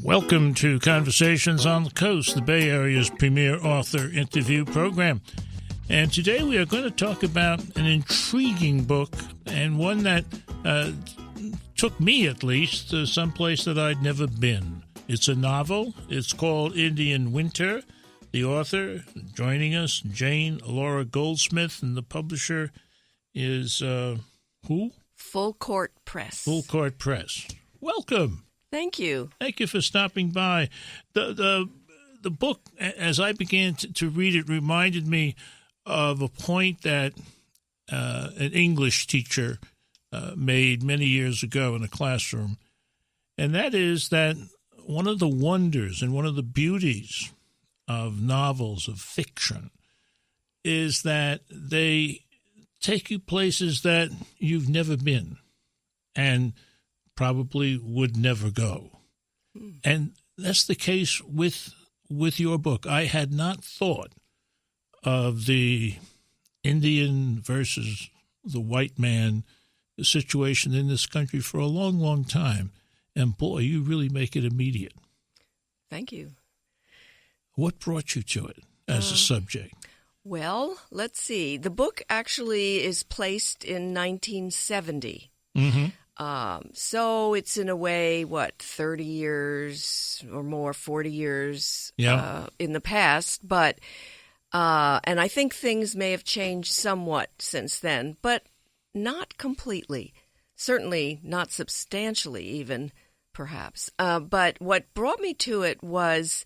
Welcome to Conversations on the Coast, the Bay Area's premier author interview program. And today we are going to talk about an intriguing book, and one that took me, at least, to someplace that I'd never been. It's a novel. It's called Indian Winter. The author joining us, Jane Laura Goldsmith, and the publisher is who? Full Court Press. Full Court Press. Welcome. Thank you. Thank you for stopping by. The book, as I began to read it, reminded me of a point that an English teacher made many years ago in a classroom, and that is that one of the wonders and one of the beauties of novels, of fiction, is that they take you places that you've never been and probably would never go. And that's the case with your book. I had not thought of the Indian versus the white man situation in this country for a long, long time. And boy, you really make it immediate. Thank you. What brought you to it as a subject? Well, let's see. The book actually is placed in 1970. Mm-hmm. So it's in a way, 30 years or more, 40 years in the past. But and I think things may have changed somewhat since then, but not completely. Certainly not substantially even, perhaps. But what brought me to it was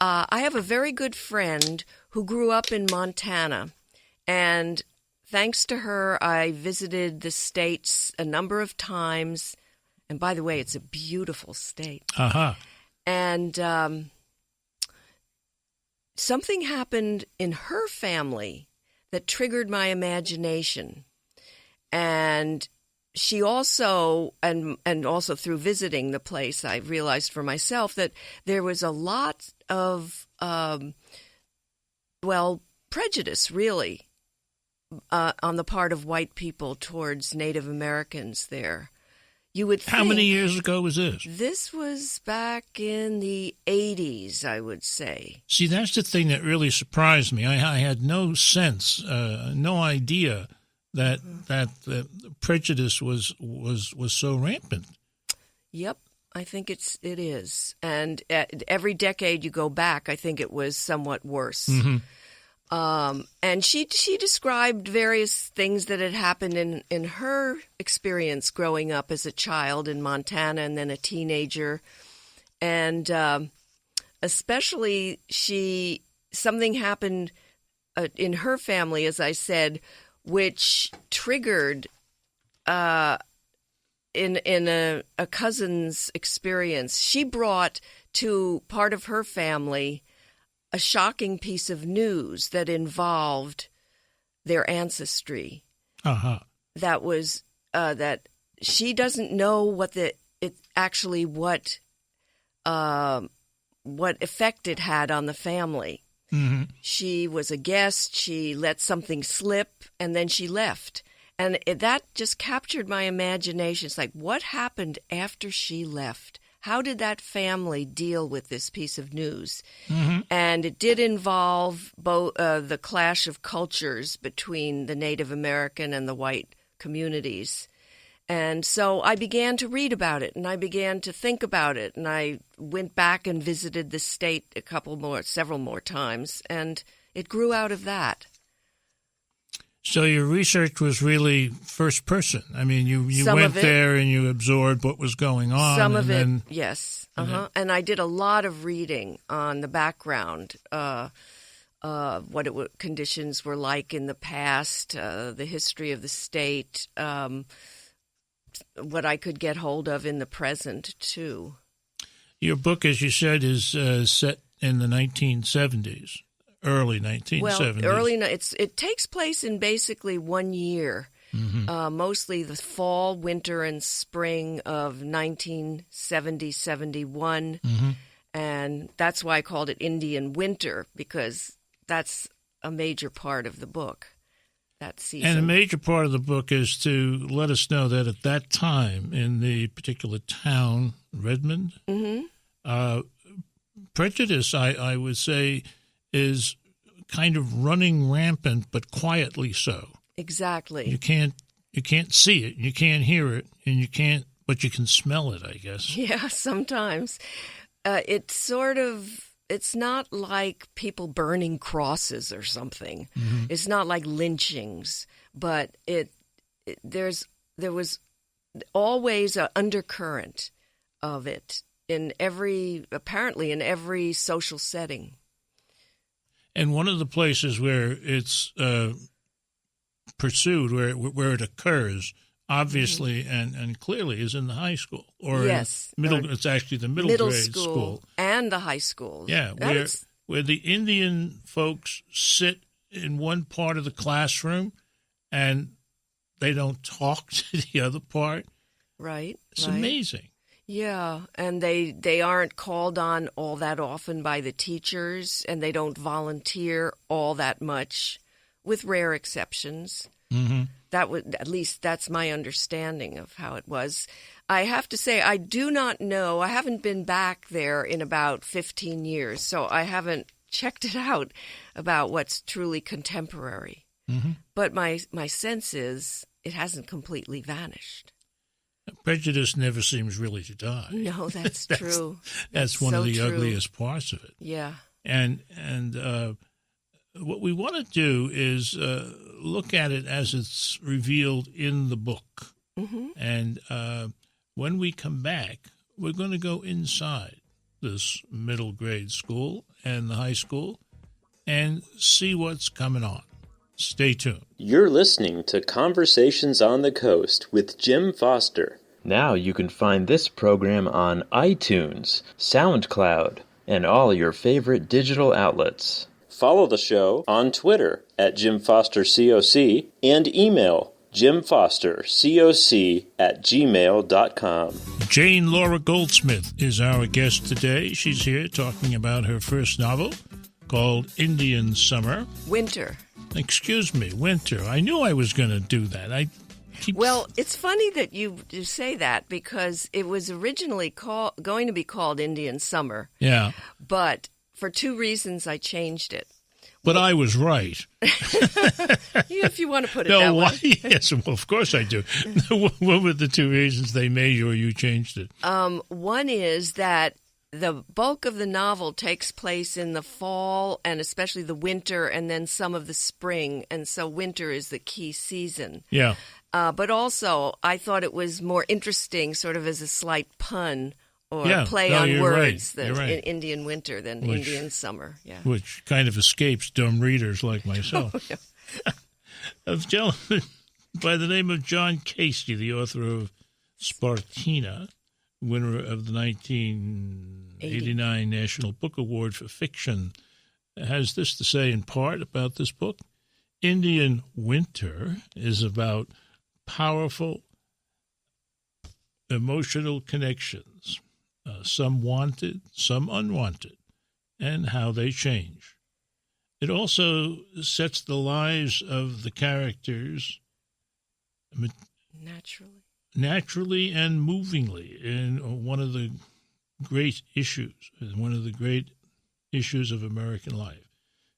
I have a very good friend who grew up in Montana, and thanks to her, I visited the States a number of times. And by the way, it's a beautiful state. Uh-huh. And something happened in her family that triggered my imagination. And she also, and also through visiting the place, I realized for myself that there was a lot of, prejudice, really, on the part of white people towards Native Americans there. You would think, how many years ago was this? This was back in the 80s, I would say. See, that's the thing that really surprised me. I had no sense, no idea that the prejudice was so rampant. Yep, I think it is. And every decade you go back, I think it was somewhat worse. Mm-hmm. And she described various things that had happened in her experience growing up as a child in Montana and then a teenager. And especially something happened in her family, as I said, which triggered in a cousin's experience. She brought to part of her family a shocking piece of news that involved their ancestry. Uh-huh. That was that she doesn't know what effect it had on the family. Mm-hmm. She was a guest. She let something slip, and then she left. And that just captured my imagination. It's like, what happened after she left? How did that family deal with this piece of news? Mm-hmm. And it did involve both the clash of cultures between the Native American and the white communities. And so I began to read about it, and I began to think about it, and I went back and visited the state several more times, and it grew out of that. So your research was really first person. I mean, you Some went of it, there and you absorbed what was going on. Some of it, then, yes. And I did a lot of reading on the background, what conditions were like in the past, the history of the state, what I could get hold of in the present, too. Your book, as you said, is set in the 1970s. Early 1970s. Well, it takes place in basically 1 year, mostly the fall, winter, and spring of 1970-71, and that's why I called it Indian Winter, because that's a major part of the book, that season. And a major part of the book is to let us know that at that time in the particular town, Redmond, Prejudice, I would say, is kind of running rampant, but quietly so. Exactly. You can't see it, you can't hear it, but you can smell it, I guess. Yeah, sometimes. It's not like people burning crosses or something. Mm-hmm. It's not like lynchings, but there was always an undercurrent of it apparently in every social setting. And one of the places where it's pursued, where it occurs, obviously and clearly, is in the high school or yes, it's actually the middle grade school and the high school. Yeah, where the Indian folks sit in one part of the classroom and they don't talk to the other part. Right. It's amazing. Yeah, and they aren't called on all that often by the teachers, and they don't volunteer all that much, with rare exceptions. Mm-hmm. At least that's my understanding of how it was. I have to say, I do not know. I haven't been back there in about 15 years, so I haven't checked it out about what's truly contemporary. Mm-hmm. But my sense is it hasn't completely vanished. Prejudice never seems really to die. No, that's true. That's one of the ugliest parts of it. Yeah. And what we want to do is look at it as it's revealed in the book. Mm-hmm. And when we come back, we're going to go inside this middle grade school and the high school and see what's coming on. Stay tuned. You're listening to Conversations on the Coast with Jim Foster. Now you can find this program on iTunes, SoundCloud, and all your favorite digital outlets. Follow the show on Twitter at JimFosterCoc and email JimFosterCoc@gmail.com. Jane Laura Goldsmith is our guest today. She's here talking about her first novel called Indian Summer. Winter. Excuse me, winter. I knew I was going to do that. Well, it's funny that you say that because it was originally going to be called Indian Summer. Yeah. But for two reasons, I changed it. But I was right. If you want to put it that way. Yes, well, of course I do. What were the two reasons they made you or you changed it? One is that the bulk of the novel takes place in the fall and especially the winter and then some of the spring. And so winter is the key season. Yeah. But also, I thought it was more interesting sort of as a slight pun or play on words than in Indian winter than Indian summer. Yeah. Which kind of escapes dumb readers like myself. A gentleman by the name of John Casey, the author of Spartina, winner of the 1989 National Book Award for Fiction, has this to say in part about this book. Indian Winter is about powerful emotional connections, some wanted, some unwanted, and how they change. It also sets the lives of the characters naturally and movingly in one of the great issues of American life.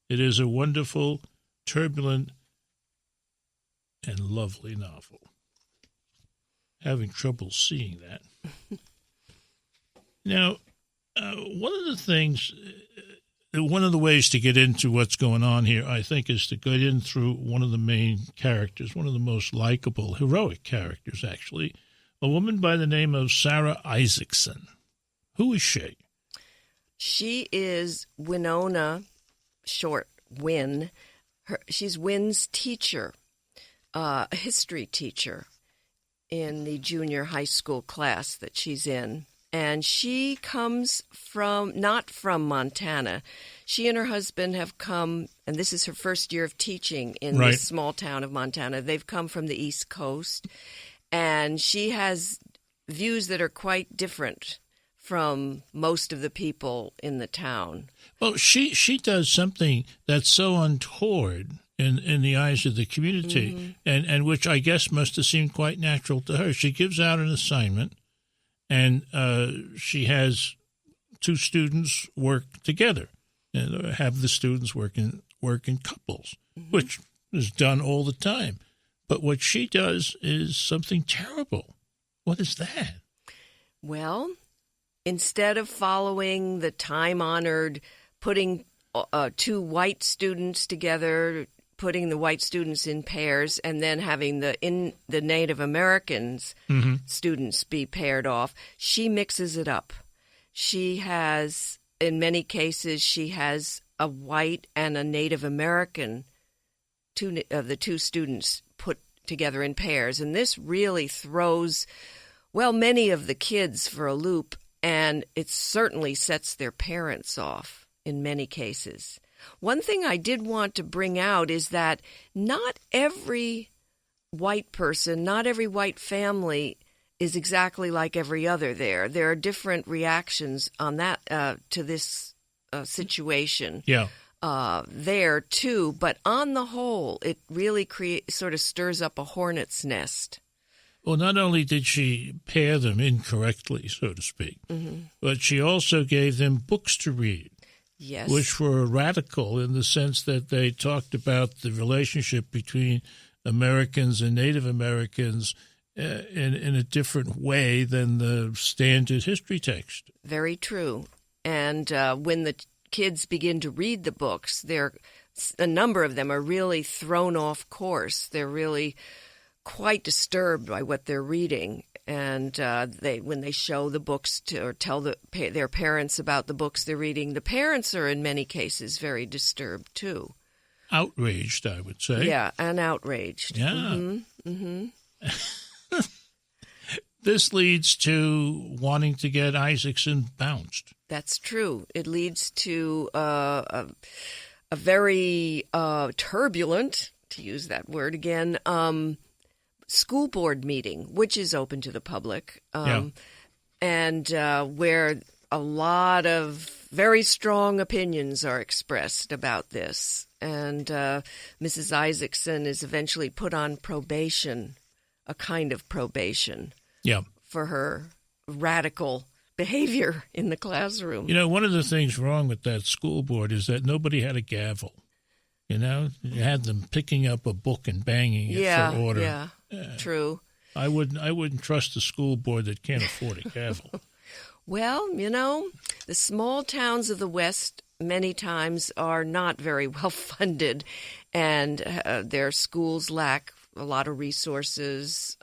It is a wonderful, turbulent, and lovely novel. Having trouble seeing that. Now, one of the ways to get into what's going on here, I think, is to get in through one of the main characters, one of the most likable, heroic characters, actually, a woman by the name of Sarah Isaacson. Who is she? She is Winona, short Win. She's Win's teacher, a history teacher in the junior high school class that she's in. And she comes not from Montana. She and her husband have come, and this is her first year of teaching in this small town of Montana. They've come from the East Coast, and she has views that are quite different from most of the people in the town. Well, she does something that's so untoward in the eyes of the community, mm-hmm. and which I guess must have seemed quite natural to her. She gives out an assignment, and she has two students work together and have the students work in couples, which is done all the time. But what she does is something terrible. What is that? Well, instead of following the time-honored putting two white students together, putting the white students in pairs, and then having the Native Americans students be paired off, she mixes it up. She has, in many cases, she has a white and a Native American, the two students put together in pairs. And this really throws, many of the kids for a loop, and it certainly sets their parents off in many cases. One thing I did want to bring out is that not every white person, not every white family is exactly like every other there. There are different reactions on that to this situation. Yeah. There too, but on the whole, it really sort of stirs up a hornet's nest. Well, not only did she pair them incorrectly, so to speak, but she also gave them books to read. Yes. Which were radical in the sense that they talked about the relationship between Americans and Native Americans in a different way than the standard history text. Very true. And when the kids begin to read the books, a number of them are really thrown off course. They're really quite disturbed by what they're reading. And when they show the books or tell their parents about the books they're reading, the parents are in many cases very disturbed too. Outraged, I would say. Yeah, and outraged. Yeah. This leads to wanting to get Isaacson bounced. That's true. It leads to a very turbulent, to use that word again, school board meeting, which is open to the public, and where a lot of very strong opinions are expressed about this. And Mrs. Isaacson is eventually put on probation, a kind of probation, for her radical behavior in the classroom. You know, one of the things wrong with that school board is that nobody had a gavel. You know, you had them picking up a book and banging it for order. Yeah, true. I wouldn't trust a school board that can't afford a gavel. Well, you know, the small towns of the West many times are not very well funded, and their schools lack a lot of resources.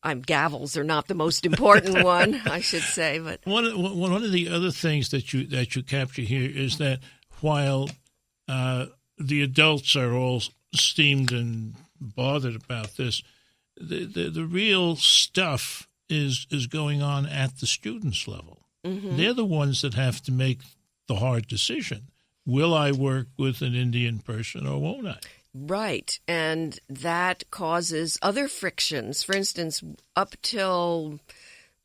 Gavels are not the most important one, I should say. But one of the other things that you capture here is that while the adults are all steamed and bothered about this, the real stuff is going on at the students' level. They're the ones that have to make the hard decision. Will I work with an Indian person or won't I? Right, and that causes other frictions. For instance, up till,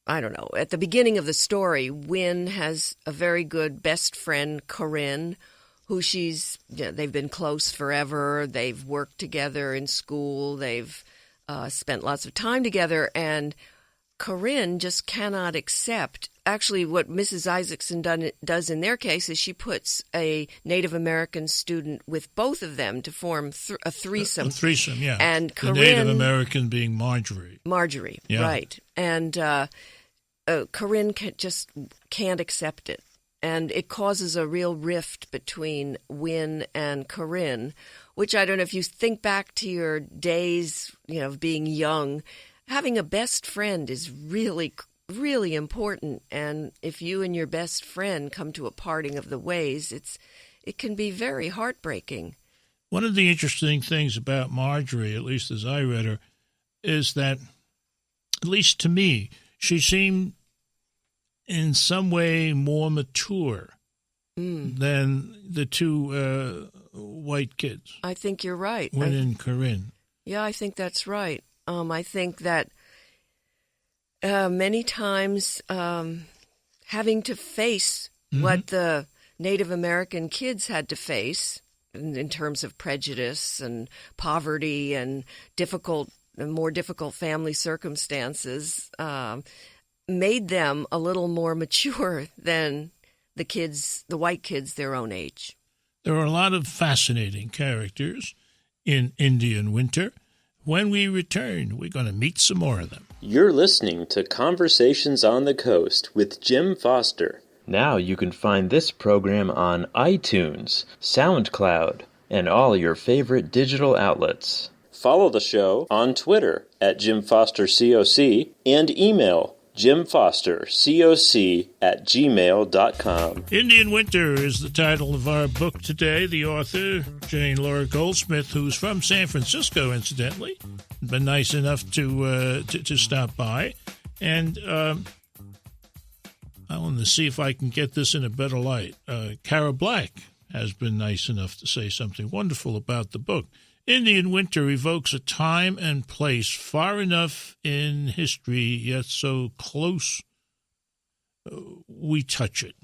I don't know, at the beginning of the story, Wynn has a very good best friend, Corinne, who they've been close forever. They've worked together in school. They've spent lots of time together, and Corinne just cannot accept. Actually, what Mrs. Isaacson does in their case is she puts a Native American student with both of them to form a threesome. A threesome, yeah. And Corinne, the Native American being Marjorie. Marjorie, yeah. Right. And Corinne just can't accept it. And it causes a real rift between Wynn and Corinne, which I don't know if you think back to your days, of being young. Having a best friend is really, really important. And if you and your best friend come to a parting of the ways, it can be very heartbreaking. One of the interesting things about Marjorie, at least as I read her, is that, at least to me, she seemed in some way more mature than the two white kids. I think you're right. Wynn and Corinne. Yeah, I think that's right. I think that many times having to face what the Native American kids had to face in terms of prejudice and poverty and more difficult family circumstances made them a little more mature than the white kids their own age. There are a lot of fascinating characters in Indian Winter. When we return, we're going to meet some more of them. You're listening to Conversations on the Coast with Jim Foster. Now you can find this program on iTunes, SoundCloud, and all your favorite digital outlets. Follow the show on Twitter at JimFosterCoc and email JimFosterCoc@gmail.com. Indian Winter is the title of our book today. The author, Jane Laura Goldsmith, who's from San Francisco, incidentally, been nice enough to stop by. And I want to see if I can get this in a better light. Cara Black has been nice enough to say something wonderful about the book. Indian Winter evokes a time and place far enough in history, yet so close we touch it.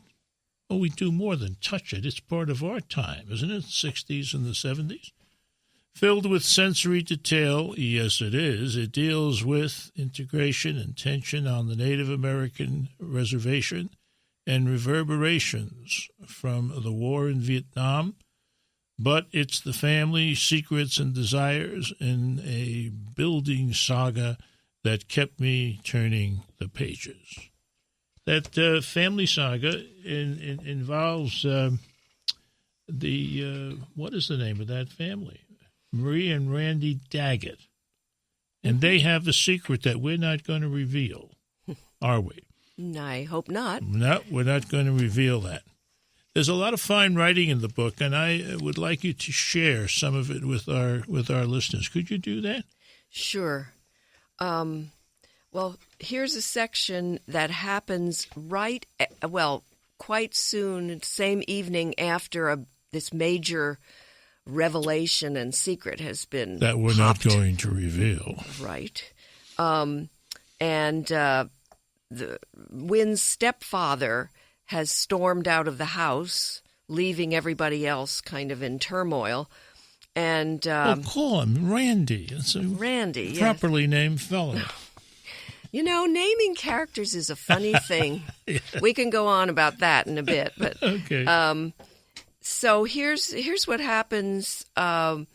Oh, we do more than touch it. It's part of our time, isn't it? 60s and the 70s. Filled with sensory detail, yes it is. It deals with integration and tension on the Native American reservation and reverberations from the war in Vietnam. But it's the family secrets and desires in a building saga that kept me turning the pages. That family saga involves what is the name of that family? Marie and Randy Daggett. And they have a secret that we're not going to reveal, are we? I hope not. No, we're not going to reveal that. There's a lot of fine writing in the book, and I would like you to share some of it with our listeners. Could you do that? Sure. Well, here's a section that happens quite soon, same evening after this major revelation and secret has been that we're popped. Not going to reveal. Right. Wynn's stepfather has stormed out of the house, leaving everybody else kind of in turmoil. And call him Randy. It's a Randy, properly named fellow. You know, naming characters is a funny thing. Yeah. We can go on about that in a bit, but okay. So here's what happens, and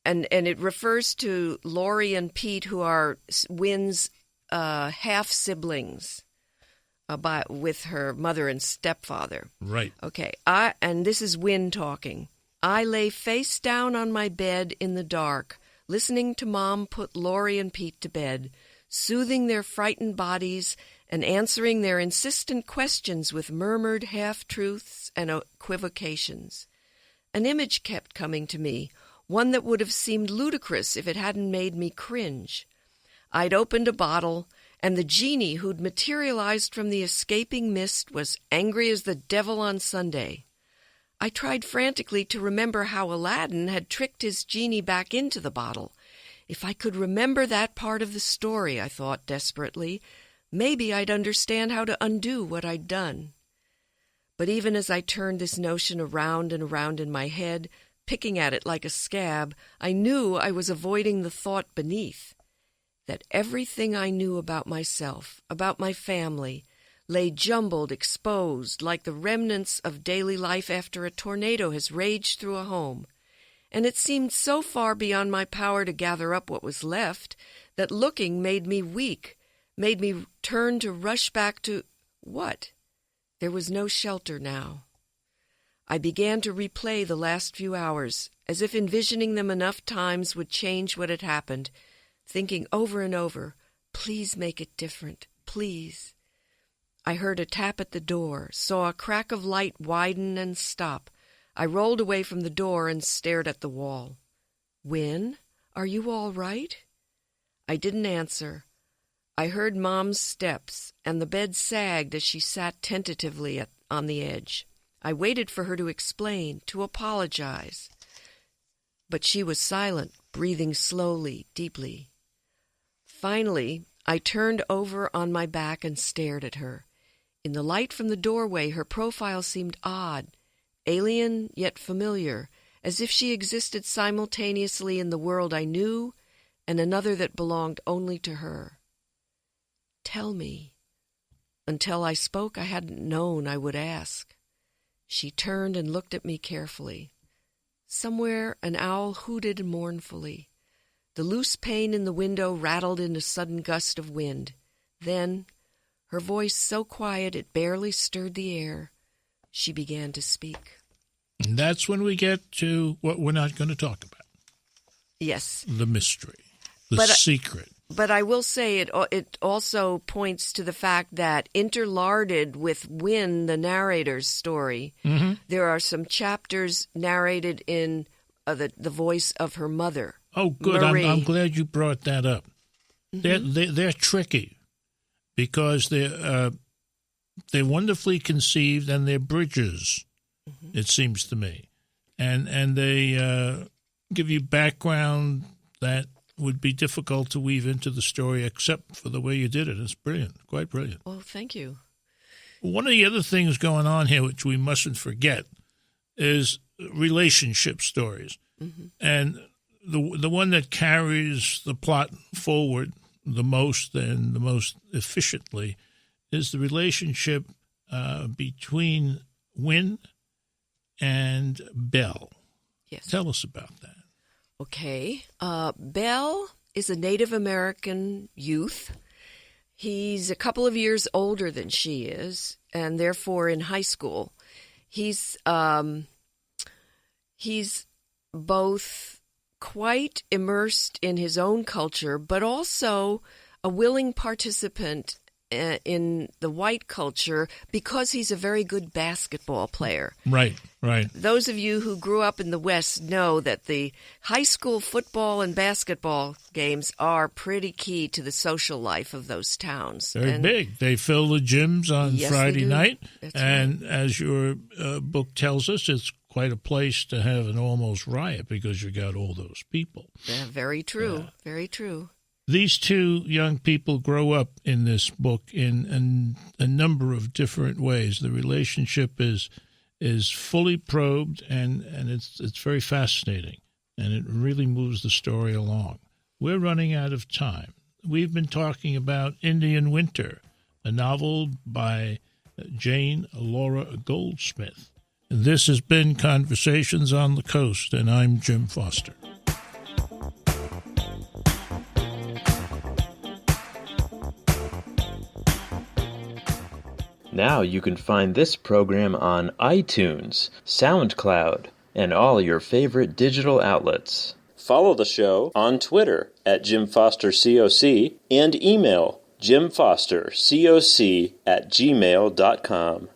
it refers to Lori and Pete, who are Wynn's half siblings. With her mother and stepfather. Right. Okay. And this is Wynn talking. I lay face down on my bed in the dark, listening to Mom put Lori and Pete to bed, soothing their frightened bodies and answering their insistent questions with murmured half-truths and equivocations. An image kept coming to me, one that would have seemed ludicrous if it hadn't made me cringe. I'd opened a bottle, and the genie who'd materialized from the escaping mist was angry as the devil on Sunday. I tried frantically to remember how Aladdin had tricked his genie back into the bottle. If I could remember that part of the story, I thought desperately, maybe I'd understand how to undo what I'd done. But even as I turned this notion around and around in my head, picking at it like a scab, I knew I was avoiding the thought beneath. That everything I knew about myself, about my family, lay jumbled, exposed, like the remnants of daily life after a tornado has raged through a home. And it seemed so far beyond my power to gather up what was left that looking made me weak, made me turn to rush back to what? There was no shelter now. I began to replay the last few hours, as if envisioning them enough times would change what had happened, thinking over and over, please make it different, please. I heard a tap at the door, saw a crack of light widen and stop. I rolled away from the door and stared at the wall. Wynn, are you all right? I didn't answer. I heard Mom's steps, and the bed sagged as she sat tentatively on the edge. I waited for her to explain, to apologize. But she was silent, breathing slowly, deeply. Finally, I turned over on my back and stared at her. In the light from the doorway, her profile seemed odd, alien yet familiar, as if she existed simultaneously in the world I knew and another that belonged only to her. Tell me, Until I spoke, I hadn't known I would ask. She turned and looked at me carefully. Somewhere an owl hooted mournfully. The loose pane in the window rattled in a sudden gust of wind. Then, her voice so quiet it barely stirred the air, she began to speak. And that's when we get to what we're not going to talk about. Yes. The mystery, the secret. But I will say it also points to the fact that interlarded with Wynne, the narrator's story, there are some chapters narrated in the voice of her mother. Oh, good. I'm glad you brought that up. They're tricky because they're wonderfully conceived and they're bridges, it seems to me. And they give you background that would be difficult to weave into the story except for the way you did it. It's brilliant, quite brilliant. Well, thank you. One of the other things going on here, which we mustn't forget, is relationship stories. And the one that carries the plot forward the most and the most efficiently is the relationship between Wynne and Belle. Yes. Tell us about that. Okay. Belle is a Native American youth. He's a couple of years older than she is, and therefore in high school. He's both quite immersed in his own culture, but also a willing participant in the white culture because he's a very good basketball player. Right. Those of you who grew up in the West know that the high school football and basketball games are pretty key to the social life of those towns. Very big. They fill the gyms on Friday night. That's and right. As your book tells us, it's quite a place to have an almost riot because you got all those people. Yeah, very true. Very true. These two young people grow up in this book in a number of different ways. The relationship is fully probed, and it's very fascinating, and it really moves the story along. We're running out of time. We've been talking about Indian Winter, a novel by Jane Laura Goldsmith. This has been Conversations on the Coast, and I'm Jim Foster. Now you can find this program on iTunes, SoundCloud, and all your favorite digital outlets. Follow the show on Twitter at JimFosterCoc and email JimFosterCoc@gmail.com.